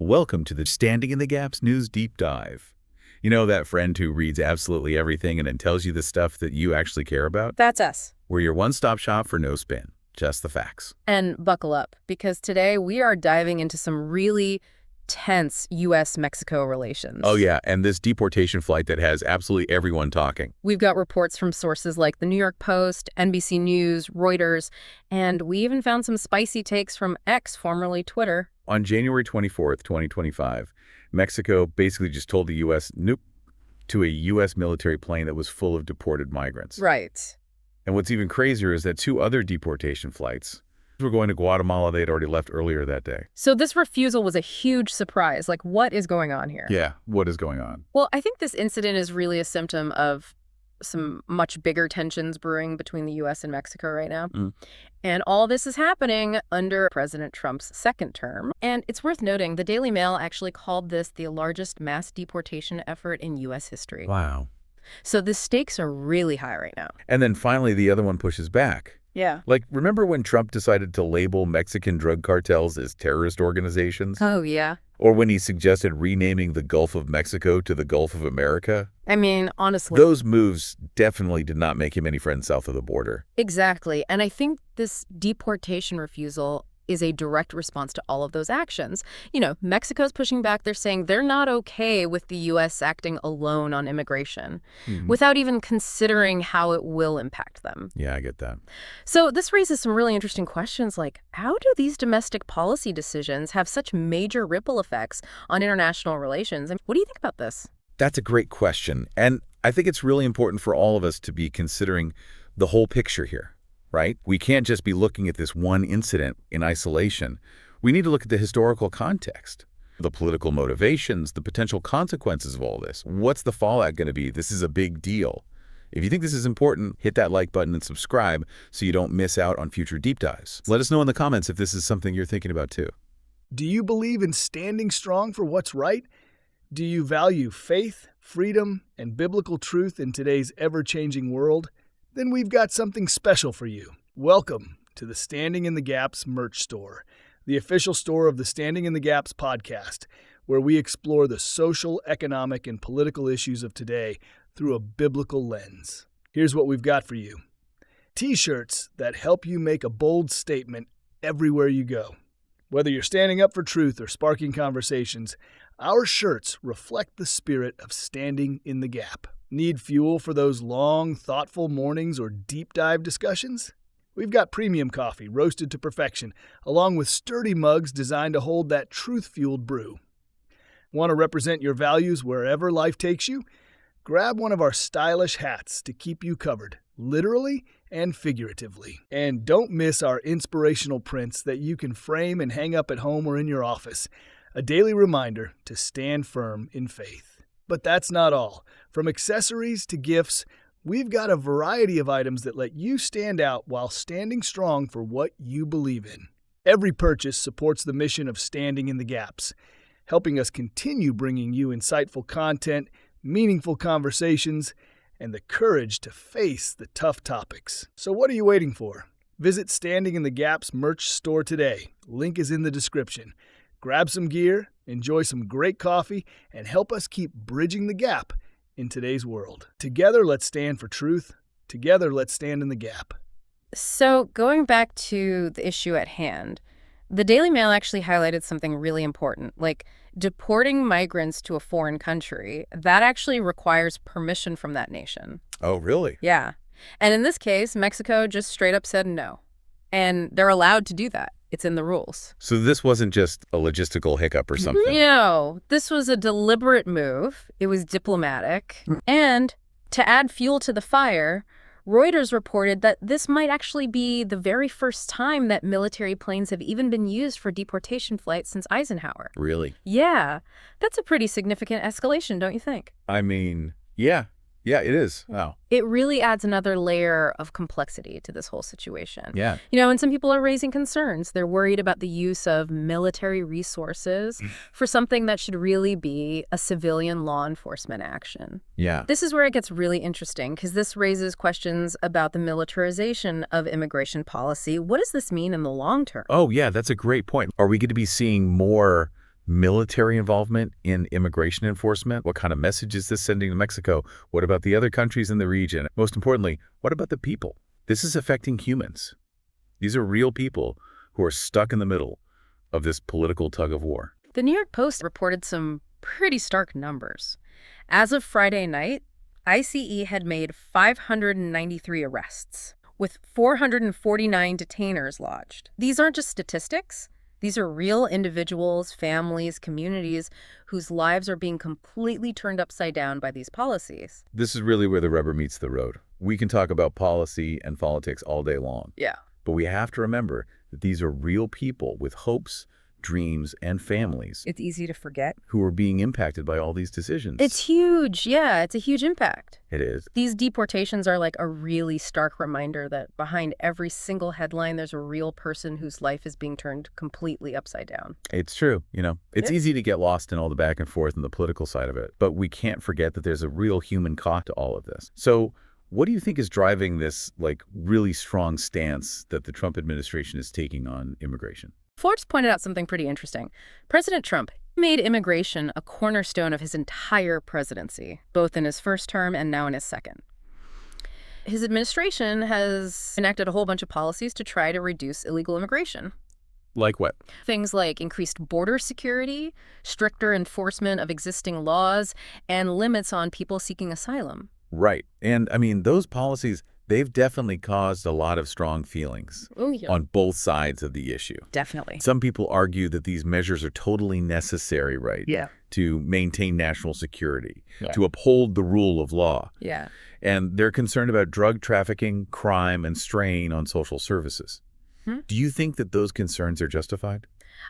Welcome to the Standing in the Gaps News Deep Dive. You know that friend who reads absolutely everything and then tells you the stuff that you actually care about? That's us. We're your one-stop shop for no spin, just the facts. And buckle up, because today we are diving into some really tense U.S.-Mexico relations. Oh yeah, and this deportation flight that has absolutely everyone talking. We've got reports from sources like the New York Post, NBC News, Reuters, and we even found some spicy takes from X, formerly Twitter. On January 24th, 2025, Mexico basically just told the U.S. nope to a U.S. military plane that was full of deported migrants. Right. And what's even crazier is that two other deportation flights were going to Guatemala. They had already left earlier that day. So this refusal was a huge surprise. Like, what is going on here? Yeah, what is going on? Well, I think this incident is really a symptom of some much bigger tensions brewing between the U.S. and Mexico right now. And all this is happening under President Trump's second term. And it's worth noting, the Daily Mail actually called this the largest mass deportation effort in U.S. history. Wow. So the stakes are really high right now. And then finally, the other one pushes back. Yeah. Like, remember when Trump decided to label Mexican drug cartels as terrorist organizations? Oh, yeah. Or when he suggested renaming the Gulf of Mexico to the Gulf of America? I mean, honestly. Those moves definitely did not make him any friends south of the border. Exactly. And I think this deportation refusal is a direct response to all of those actions. You know, Mexico's pushing back. They're saying they're not okay with the U.S. acting alone on immigration without even considering how it will impact them. Yeah, I get that. So this raises some really interesting questions like, how do these domestic policy decisions have such major ripple effects on international relations? And what do you think about this? That's a great question. And I think it's really important for all of us to be considering the whole picture here. Right? We can't just be looking at this one incident in isolation. We need to look at the historical context, the political motivations, the potential consequences of all this. What's the fallout going to be? This is a big deal. If you think this is important, hit that like button and subscribe so you don't miss out on future deep dives. Let us know in the comments if this is something you're thinking about too. Do you believe in standing strong for what's right? Do you value faith, freedom, and biblical truth in today's ever-changing world? Then we've got something special for you. Welcome to the Standing in the Gaps merch store, the official store of the Standing in the Gaps podcast, where we explore the social, economic, and political issues of today through a biblical lens. Here's what we've got for you. T-shirts that help you make a bold statement everywhere you go. Whether you're standing up for truth or sparking conversations, our shirts reflect the spirit of standing in the gap. Need fuel for those long, thoughtful mornings or deep dive discussions? We've got premium coffee roasted to perfection, along with sturdy mugs designed to hold that truth-fueled brew. Want to represent your values wherever life takes you? Grab one of our stylish hats to keep you covered, literally and figuratively. And don't miss our inspirational prints that you can frame and hang up at home or in your office, a daily reminder to stand firm in faith. But that's not all. From accessories to gifts, we've got a variety of items that let you stand out while standing strong for what you believe in. Every purchase supports the mission of Standing in the Gaps, helping us continue bringing you insightful content, meaningful conversations, and the courage to face the tough topics. So what are you waiting for? Visit Standing in the Gaps merch store today. Link is in the description. Grab some gear, enjoy some great coffee, and help us keep bridging the gap in today's world. Together, let's stand for truth. Together, let's stand in the gap. So going back to the issue at hand, the Daily Mail actually highlighted something really important, like deporting migrants to a foreign country. That actually requires permission from that nation. Oh, really? Yeah. And in this case, Mexico just straight up said no. And they're allowed to do that. It's in the rules. So this wasn't just a logistical hiccup or something? No, this was a deliberate move. It was diplomatic. And to add fuel to the fire, Reuters reported that this might actually be the very first time that military planes have even been used for deportation flights since Eisenhower. Really? Yeah. That's a pretty significant escalation, don't you think? I mean, yeah. Yeah, it is. Wow. It really adds another layer of complexity to this whole situation. Yeah. You know, and some people are raising concerns. They're worried about the use of military resources for something that should really be a civilian law enforcement action. Yeah. This is where it gets really interesting, because this raises questions about the militarization of immigration policy. What does this mean in the long term? Oh, yeah, that's a great point. Are we going to be seeing more military involvement in immigration enforcement? What kind of message is this sending to Mexico? What about the other countries in the region? Most importantly, what about the people? This is affecting humans. These are real people who are stuck in the middle of this political tug of war. The New York Post reported some pretty stark numbers. As of Friday night, ICE had made 593 arrests, with 449 detainers lodged. These aren't just statistics. These are real individuals, families, communities whose lives are being completely turned upside down by these policies. This is really where the rubber meets the road. We can talk about policy and politics all day long. Yeah. But we have to remember that these are real people with hopes, dreams, and families It's easy to forget. who are being impacted by all these decisions. It's huge. Yeah, it's a huge impact. It is. These deportations are like a really stark reminder that behind every single headline, there's a real person whose life is being turned completely upside down. It's true. It's Yeah. easy to get lost in all the back and forth and the political side of it. But we can't forget that there's a real human cost to all of this. So what do you think is driving this, really strong stance that the Trump administration is taking on immigration? Forbes pointed out something pretty interesting. President Trump made immigration a cornerstone of his entire presidency, both in his first term and now in his second. His administration has enacted a whole bunch of policies to try to reduce illegal immigration. Like what? Things like increased border security, stricter enforcement of existing laws, and limits on people seeking asylum. Right. And those policies, they've definitely caused a lot of strong feelings Oh, yeah. on both sides of the issue. Definitely. Some people argue that these measures are totally necessary, right? Yeah. To maintain national security, Yeah. to uphold the rule of law. Yeah. And they're concerned about drug trafficking, crime, and strain on social services. Do you think that those concerns are justified?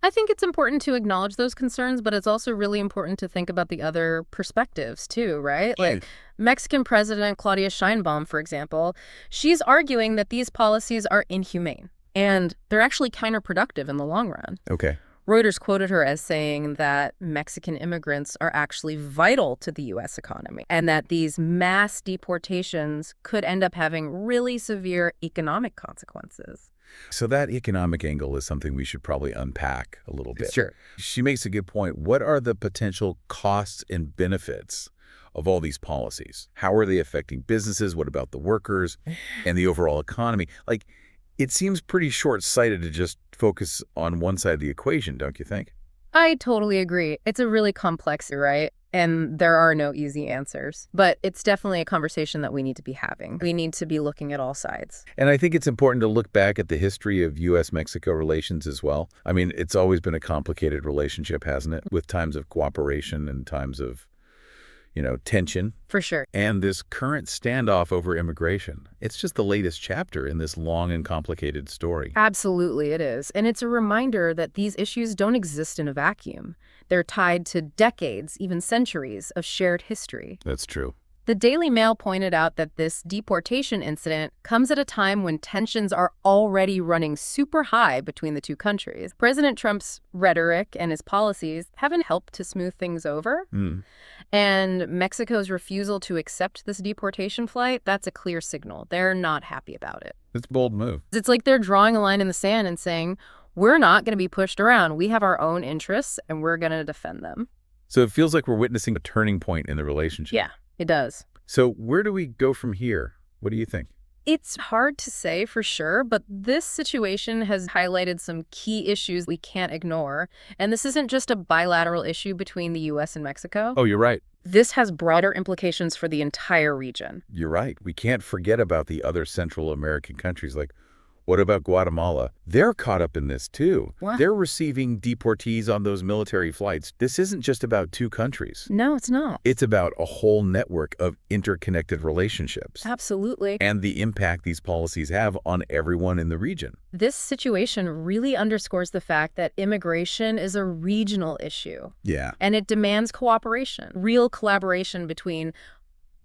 I think it's important to acknowledge those concerns, but it's also really important to think about the other perspectives too, right? Like Mexican President Claudia Sheinbaum, for example, she's arguing that these policies are inhumane and they're actually counterproductive in the long run. Okay. Reuters quoted her as saying that Mexican immigrants are actually vital to the U.S. economy and that these mass deportations could end up having really severe economic consequences. So that economic angle is something we should probably unpack a little bit. Sure. She makes a good point. What are the potential costs and benefits of all these policies? How are they affecting businesses? What about the workers and the overall economy? It seems pretty short-sighted to just focus on one side of the equation, don't you think? I totally agree. It's a really complex, right? And there are no easy answers. But it's definitely a conversation that we need to be having. We need to be looking at all sides. And I think it's important to look back at the history of U.S.-Mexico relations as well. It's always been a complicated relationship, hasn't it? With times of cooperation and times of, tension. For sure. And this current standoff over immigration, it's just the latest chapter in this long and complicated story. Absolutely, it is. And it's a reminder that these issues don't exist in a vacuum. They're tied to decades, even centuries, of shared history. That's true. The Daily Mail pointed out that this deportation incident comes at a time when tensions are already running super high between the two countries. President Trump's rhetoric and his policies haven't helped to smooth things over. And Mexico's refusal to accept this deportation flight, that's a clear signal. They're not happy about it. It's a bold move. It's like they're drawing a line in the sand and saying, we're not going to be pushed around. We have our own interests, and we're going to defend them. So it feels like we're witnessing a turning point in the relationship. Yeah, it does. So where do we go from here? What do you think? It's hard to say for sure, but this situation has highlighted some key issues we can't ignore. And this isn't just a bilateral issue between the U.S. and Mexico. Oh, you're right. This has broader implications for the entire region. You're right. We can't forget about the other Central American countries. What about Guatemala? They're caught up in this, too. What? They're receiving deportees on those military flights. This isn't just about two countries. No, it's not. It's about a whole network of interconnected relationships Absolutely. and the impact these policies have on everyone in the region. This situation really underscores the fact that immigration is a regional issue. Yeah. And it demands cooperation, real collaboration between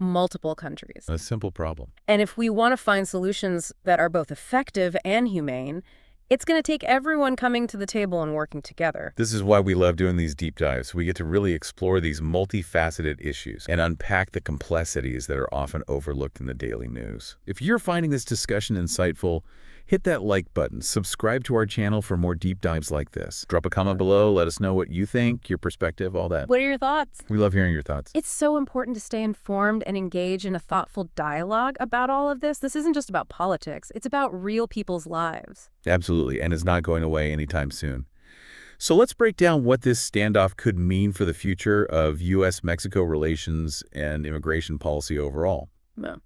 multiple countries. A simple problem. And if we want to find solutions that are both effective and humane, It's going to take everyone coming to the table and working together. This is why we love doing these deep dives. We get to really explore these multifaceted issues and unpack the complexities that are often overlooked in the daily news. If you're finding this discussion insightful, hit that like button, subscribe to our channel for more deep dives like this. Drop a comment below, let us know what you think, your perspective, all that. What are your thoughts? We love hearing your thoughts. It's so important to stay informed and engage in a thoughtful dialogue about all of this. This isn't just about politics. It's about real people's lives. Absolutely, and it's not going away anytime soon. So let's break down what this standoff could mean for the future of U.S.-Mexico relations and immigration policy overall. Yeah.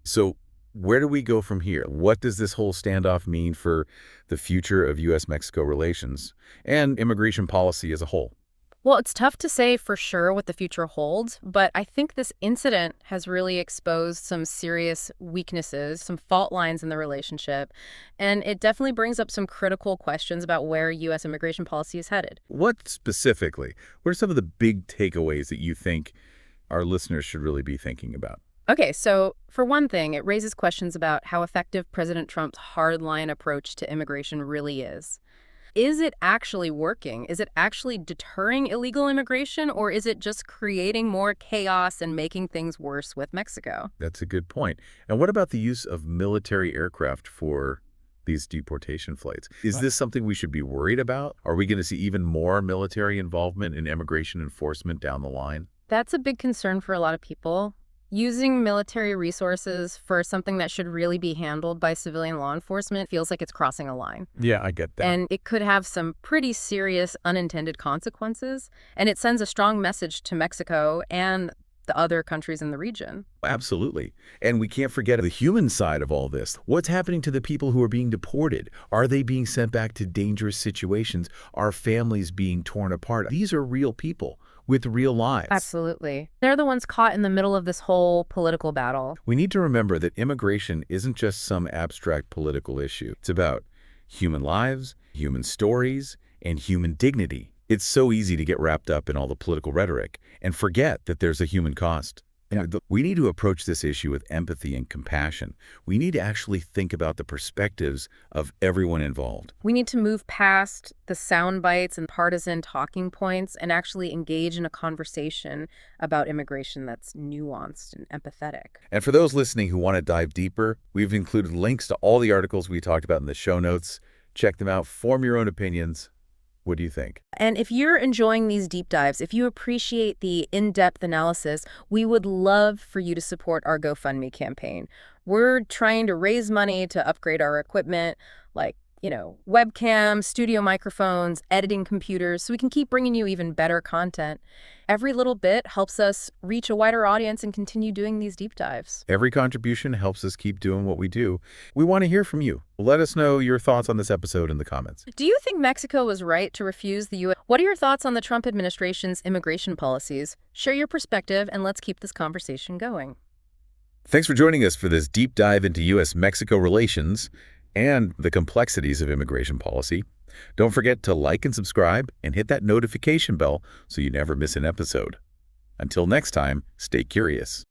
So where do we go from here? What does this whole standoff mean for the future of U.S.-Mexico relations and immigration policy as a whole? Well, it's tough to say for sure what the future holds, but I think this incident has really exposed some serious weaknesses, some fault lines in the relationship, and it definitely brings up some critical questions about where U.S. immigration policy is headed. What specifically? What are some of the big takeaways that you think our listeners should really be thinking about? Okay, so for one thing, it raises questions about how effective President Trump's hardline approach to immigration really is. Is it actually working? Is it actually deterring illegal immigration, or is it just creating more chaos and making things worse with Mexico? That's a good point. And what about the use of military aircraft for these deportation flights? Is this something we should be worried about? Are we going to see even more military involvement in immigration enforcement down the line? That's a big concern for a lot of people. Using military resources for something that should really be handled by civilian law enforcement feels like it's crossing a line. Yeah, I get that. And it could have some pretty serious unintended consequences. And it sends a strong message to Mexico and the other countries in the region. Absolutely. And we can't forget the human side of all this. What's happening to the people who are being deported? Are they being sent back to dangerous situations? Are families being torn apart? These are real people with real lives. Absolutely. They're the ones caught in the middle of this whole political battle. We need to remember that immigration isn't just some abstract political issue. It's about human lives, human stories, and human dignity. It's so easy to get wrapped up in all the political rhetoric and forget that there's a human cost. Yeah. We need to approach this issue with empathy and compassion. We need to actually think about the perspectives of everyone involved. We need to move past the sound bites and partisan talking points and actually engage in a conversation about immigration that's nuanced and empathetic. And for those listening who want to dive deeper, we've included links to all the articles we talked about in the show notes. Check them out, form your own opinions. What do you think? And if you're enjoying these deep dives, if you appreciate the in-depth analysis, we would love for you to support our GoFundMe campaign. We're trying to raise money to upgrade our equipment, like, webcams, studio microphones, editing computers, so we can keep bringing you even better content. Every little bit helps us reach a wider audience and continue doing these deep dives. Every contribution helps us keep doing what we do. We want to hear from you. Let us know your thoughts on this episode in the comments. Do you think Mexico was right to refuse the U.S.? What are your thoughts on the Trump administration's immigration policies? Share your perspective, and let's keep this conversation going. Thanks for joining us for this deep dive into U.S.-Mexico relations and the complexities of immigration policy. Don't forget to like and subscribe and hit that notification bell so you never miss an episode. Until next time, stay curious.